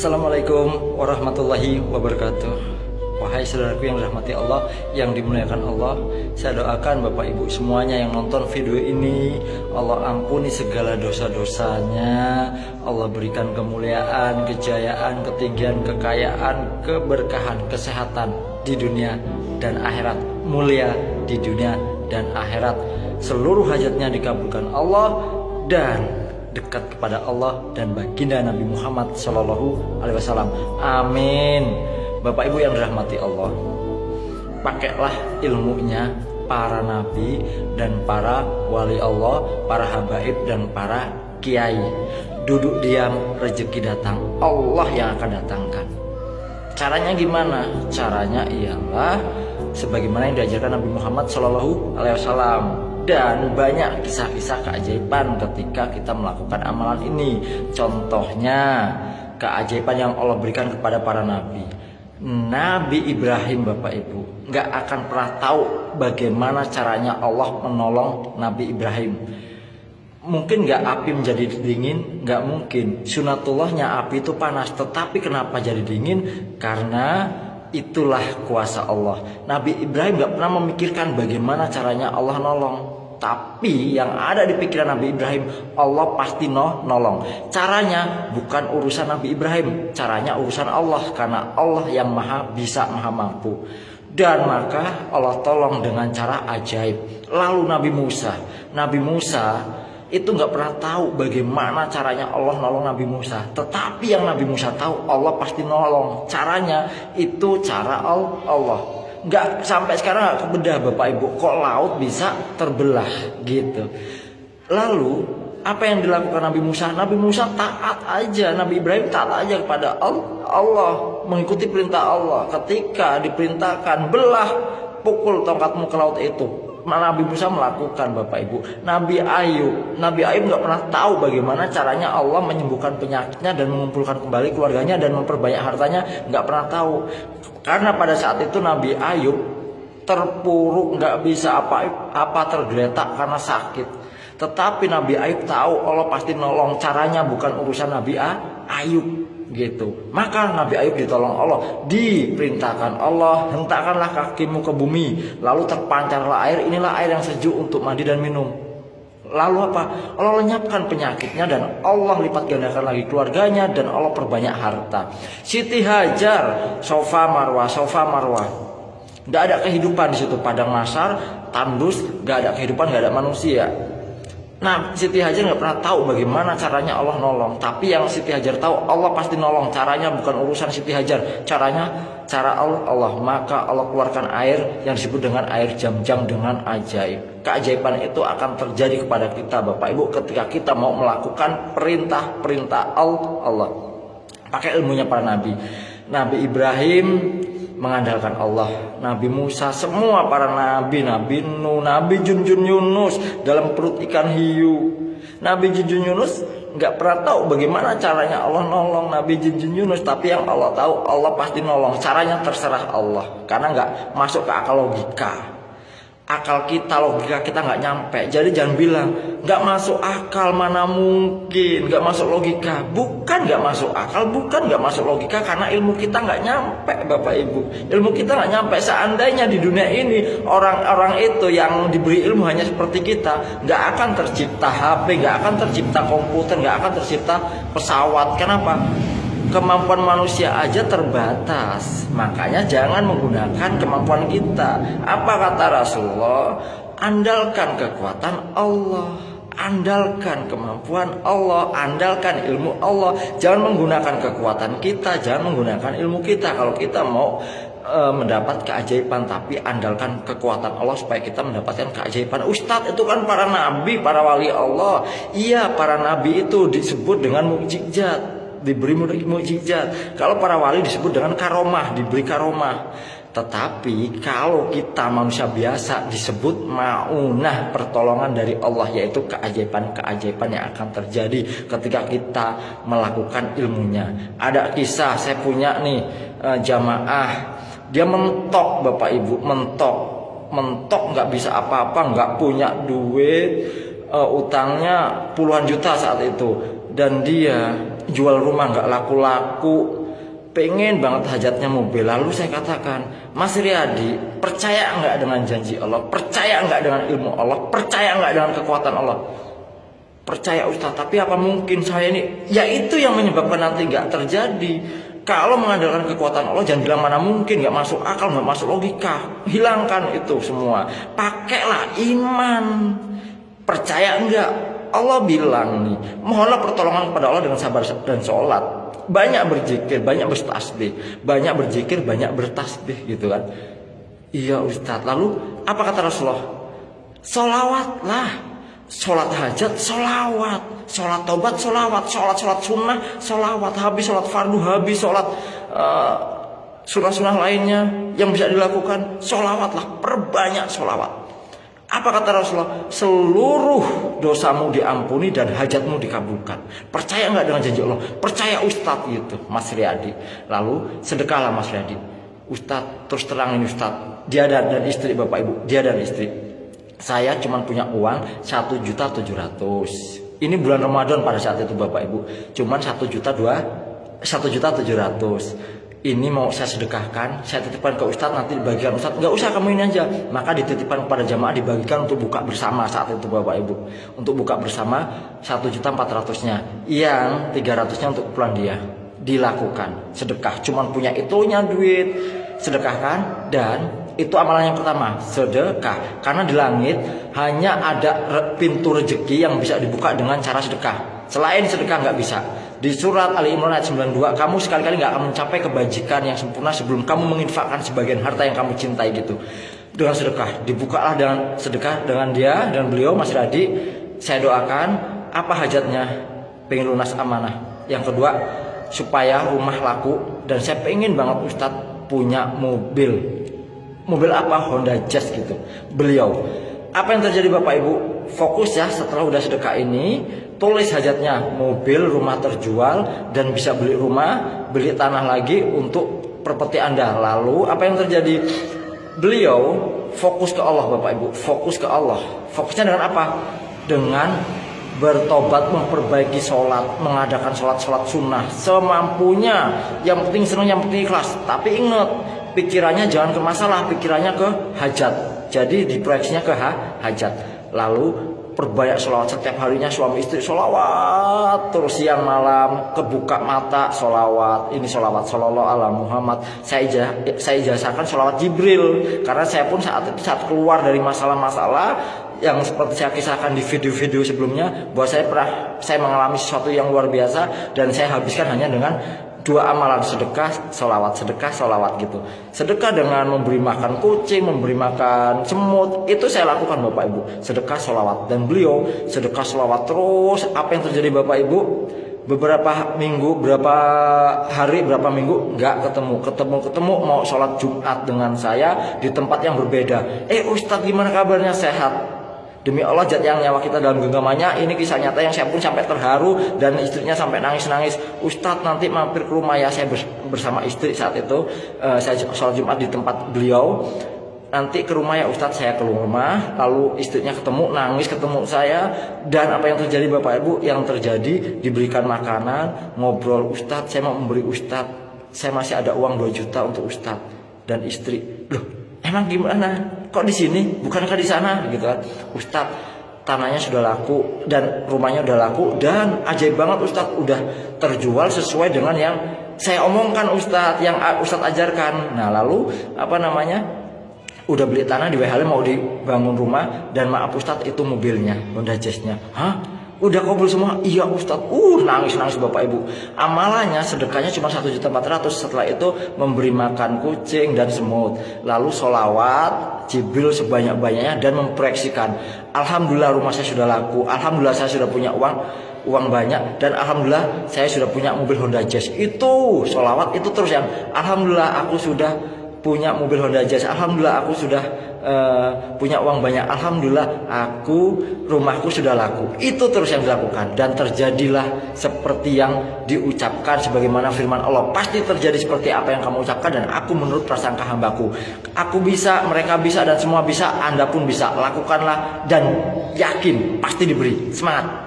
Assalamualaikum warahmatullahi wabarakatuh. Wahai saudaraku yang dirahmati Allah, yang dimuliakan Allah, saya doakan Bapak Ibu semuanya yang nonton video ini, Allah ampuni segala dosa-dosanya, Allah berikan kemuliaan, kejayaan, ketinggian, kekayaan, keberkahan, kesehatan di dunia dan akhirat, mulia di dunia dan akhirat. Seluruh hajatnya dikabulkan Allah dan dekat kepada Allah dan baginda Nabi Muhammad Sallallahu Alaihi Wasallam. Amin. Bapak Ibu yang dirahmati Allah, pakailah ilmunya para nabi dan para wali Allah, para habaib dan para kiai. Duduk diam, rezeki datang, Allah yang akan datangkan. Caranya gimana? Caranya ialah sebagaimana yang diajarkan Nabi Muhammad Sallallahu Alaihi Wasallam. Dan banyak kisah-kisah keajaiban ketika kita melakukan amalan ini. Contohnya keajaiban yang Allah berikan kepada para nabi. Nabi Ibrahim, Bapak Ibu, gak akan pernah tahu bagaimana caranya Allah menolong Nabi Ibrahim. Mungkin gak api menjadi dingin? Gak mungkin. Sunatullahnya api itu panas. Tetapi kenapa jadi dingin? Karena itulah kuasa Allah. Nabi Ibrahim gak pernah memikirkan bagaimana caranya Allah nolong. Tapi yang ada di pikiran Nabi Ibrahim, Allah pasti nolong. Caranya bukan urusan Nabi Ibrahim, caranya urusan Allah. Karena Allah yang maha bisa, maha mampu. Dan maka Allah tolong dengan cara ajaib. Lalu Nabi Musa itu gak pernah tahu bagaimana caranya Allah nolong Nabi Musa. Tetapi yang Nabi Musa tahu, Allah pasti nolong. Caranya itu cara Allah. Gak sampai sekarang gak kebedah Bapak Ibu, kok laut bisa terbelah gitu. Lalu apa yang dilakukan Nabi Musa? Nabi Musa taat aja, Nabi Ibrahim taat aja kepada Allah, mengikuti perintah Allah. Ketika diperintahkan belah, pukul tongkatmu ke laut itu, Nabi Musa melakukan, Bapak Ibu. Nabi Ayub gak pernah tahu bagaimana caranya Allah menyembuhkan penyakitnya dan mengumpulkan kembali keluarganya dan memperbanyak hartanya. Gak pernah tahu. Karena pada saat itu Nabi Ayub terpuruk, gak bisa apa tergeletak karena sakit. Tetapi Nabi Ayub tahu Allah pasti nolong. Caranya bukan urusan Nabi Ayub gitu. Maka Nabi Ayub ditolong Allah. Diperintahkan Allah, hentakkanlah kakimu ke bumi, lalu terpancarlah air. Inilah air yang sejuk untuk mandi dan minum. Lalu apa? Allah lenyapkan penyakitnya dan Allah lipat gandakan lagi keluarganya dan Allah perbanyak harta. Siti Hajar, Sofa Marwah. Gak ada kehidupan di situ, padang mahsyar, tandus, gak ada kehidupan, gak ada manusia. Nah, Siti Hajar gak pernah tahu bagaimana caranya Allah nolong. Tapi yang Siti Hajar tahu, Allah pasti nolong. Caranya bukan urusan Siti Hajar, cara Allah. Maka Allah keluarkan air yang disebut dengan air Jam-Jam dengan ajaib. Keajaiban itu akan terjadi kepada kita, Bapak Ibu, ketika kita mau melakukan perintah-perintah Allah. Pakai ilmunya para nabi. Nabi Ibrahim mengandalkan Allah, Nabi Musa, semua para nabi, Nabi Nuh, Nabi Junjun Yunus dalam perut ikan hiu. Nabi Junjun Yunus nggak pernah tahu bagaimana caranya Allah nolong Nabi Junjun Yunus, tapi yang Allah tahu, Allah pasti nolong. Caranya terserah Allah, karena nggak masuk ke akal logika. Akal kita, logika kita nggak nyampe. Jadi jangan bilang nggak masuk akal, mana mungkin. Nggak masuk logika, bukan nggak masuk akal, bukan nggak masuk logika, karena ilmu kita nggak nyampe, Bapak Ibu. Ilmu kita nggak nyampe. Seandainya di dunia ini orang-orang itu yang diberi ilmu hanya seperti kita, nggak akan tercipta HP, nggak akan tercipta komputer, nggak akan tercipta pesawat. Kenapa? Kemampuan manusia aja terbatas. Makanya jangan menggunakan kemampuan kita. Apa kata Rasulullah? Andalkan kekuatan Allah, andalkan kemampuan Allah, andalkan ilmu Allah. Jangan menggunakan kekuatan kita, jangan menggunakan ilmu kita. Kalau kita mau mendapat keajaiban, tapi andalkan kekuatan Allah supaya kita mendapatkan keajaiban. Ustadz, itu kan para nabi, para wali Allah. Iya, para nabi itu disebut dengan mukjizat, diberi mukjizat. Kalau para wali disebut dengan karomah, diberi karomah. Tetapi kalau kita manusia biasa disebut maunah, pertolongan dari Allah, yaitu keajaiban-keajaiban yang akan terjadi ketika kita melakukan ilmunya. Ada kisah, saya punya nih jamaah, dia mentok, Bapak Ibu, mentok nggak bisa apa-apa, nggak punya duit, utangnya puluhan juta saat itu. Dan dia jual rumah nggak laku-laku, pengen banget hajatnya mobil. Lalu saya katakan, Mas Riyadi, percaya nggak dengan janji Allah? Percaya nggak dengan ilmu Allah? Percaya nggak dengan kekuatan Allah? Percaya Ustaz, tapi apa mungkin saya ini? Ya itu yang menyebabkan nanti nggak terjadi. Kalau mengandalkan kekuatan Allah, jangan bilang mana mungkin, nggak masuk akal, nggak masuk logika. Hilangkan itu semua. Pakailah iman. Percaya enggak? Allah bilang nih, mohonlah pertolongan kepada Allah dengan sabar dan sholat. Banyak berzikir, banyak bertasbih, banyak berzikir, banyak bertasbih gitu kan. Iya Ustaz. Lalu apa kata Rasulullah? Sholawatlah. Sholat hajat, sholawat. Sholat tobat, sholawat. Sholat sunnah, sholawat. Habis sholat fardu, habis sholat sunnah-sunnah lainnya yang bisa dilakukan, sholawatlah. Perbanyak sholawat. Apa kata Rasulullah? Seluruh dosamu diampuni dan hajatmu dikabulkan. Percaya nggak dengan janji Allah? Percaya Ustadz gitu, Mas Riyadi. Lalu sedekahlah Mas Riyadi. Ustadz, terus terang ini Ustadz, dia dan istri, Bapak Ibu, dia dan istri. Saya cuma punya uang 1.700.000. Ini bulan Ramadan pada saat itu Bapak Ibu. Cuman 1.700.000. Ini mau saya sedekahkan, saya titipkan ke Ustadz, nanti dibagikan Ustadz. Nggak usah kamu ini aja. Maka dititipkan kepada jamaah, dibagikan untuk buka bersama saat itu Bapak Ibu. Untuk buka bersama 1.400.000-nya. Yang 300-nya untuk keperluan dia. Dilakukan sedekah. Cuman punya itunya duit. Sedekahkan. Dan itu amalan yang pertama, sedekah. Karena di langit hanya ada pintu rezeki yang bisa dibuka dengan cara sedekah. Selain sedekah nggak bisa. Di surat Ali Imran ayat 92, kamu sekali-kali nggak akan mencapai kebajikan yang sempurna sebelum kamu menginfakkan sebagian harta yang kamu cintai gitu. Dengan sedekah, dibukalah dengan sedekah dengan dia dan beliau Mas Riyadi. Saya doakan apa hajatnya, pengen lunas amanah. Yang kedua, supaya rumah laku, dan saya pengen banget Ustadz punya mobil. Mobil apa? Honda Jazz gitu. Beliau. Apa yang terjadi Bapak Ibu? Fokus ya, setelah udah sedekah ini, tulis hajatnya, mobil, rumah terjual, dan bisa beli rumah, beli tanah lagi untuk properti Anda. Lalu apa yang terjadi? Beliau fokus ke Allah Bapak Ibu, fokus ke Allah. Fokusnya dengan apa? Dengan bertobat, memperbaiki sholat, mengadakan sholat sunnah semampunya. Yang penting senang, yang penting ikhlas. Tapi ingat, pikirannya jangan ke masalah, pikirannya ke hajat. Jadi diproyeksinya ke hajat. Lalu perbanyak sholawat setiap harinya, suami istri sholawat terus siang malam, kebuka mata sholawat. Ini sholawat sallallahu ala Muhammad. Saya ijazahkan sholawat Jibril karena saya pun saat keluar dari masalah-masalah yang seperti saya kisahkan di video-video sebelumnya, bahwa saya mengalami sesuatu yang luar biasa dan saya habiskan hanya dengan 2 amalan, sedekah, sholawat gitu. Sedekah dengan memberi makan kucing, memberi makan semut, itu saya lakukan Bapak Ibu. Sedekah, sholawat. Dan beliau sedekah, sholawat terus. Apa yang terjadi Bapak Ibu? Beberapa minggu, berapa hari, berapa minggu nggak ketemu mau sholat Jumat dengan saya di tempat yang berbeda. Ustadz gimana kabarnya, sehat? Demi Allah, zat yang nyawa kita dalam genggamannya. Ini kisah nyata yang saya pun sampai terharu dan istrinya sampai nangis-nangis. Ustadz nanti mampir ke rumah ya. Saya bersama istri saat itu, saya sholat Jumat di tempat beliau. Nanti ke rumah ya Ustadz. Saya ke rumah, lalu istrinya ketemu, nangis ketemu saya. Dan apa yang terjadi Bapak Ibu? Yang terjadi diberikan makanan, ngobrol. Ustadz, saya mau memberi Ustadz, saya masih ada uang 2 juta untuk Ustadz. Dan istri, loh emang gimana? Kok di sini? Bukankah di sana? Gitu kan. Ustadz, tanahnya sudah laku dan rumahnya udah laku dan ajaib banget Ustadz, udah terjual sesuai dengan yang saya omongkan Ustadz, yang Ustadz ajarkan. Nah lalu udah beli tanah di WHL, mau dibangun rumah, dan maaf Ustadz, itu mobilnya, Honda Jazz-nya. Hah? Udah kabul semua? Iya Ustadz. Nangis Bapak Ibu. Amalannya, sedekahnya cuma 1.400.000. Setelah itu memberi makan kucing dan semut. Lalu sholawat Jibril sebanyak-banyaknya dan memproyeksikan, alhamdulillah rumah saya sudah laku, alhamdulillah saya sudah punya uang banyak, dan alhamdulillah saya sudah punya mobil Honda Jazz. Itu sholawat itu terus yang alhamdulillah aku sudah punya mobil Honda Jazz, alhamdulillah aku sudah punya uang banyak, alhamdulillah rumahku sudah laku. Itu terus yang dilakukan, dan terjadilah seperti yang diucapkan sebagaimana firman Allah. Pasti terjadi seperti apa yang kamu ucapkan, dan aku menurut prasangka hambaku. Aku bisa, mereka bisa, dan semua bisa, Anda pun bisa. Lakukanlah dan yakin pasti diberi. Semangat.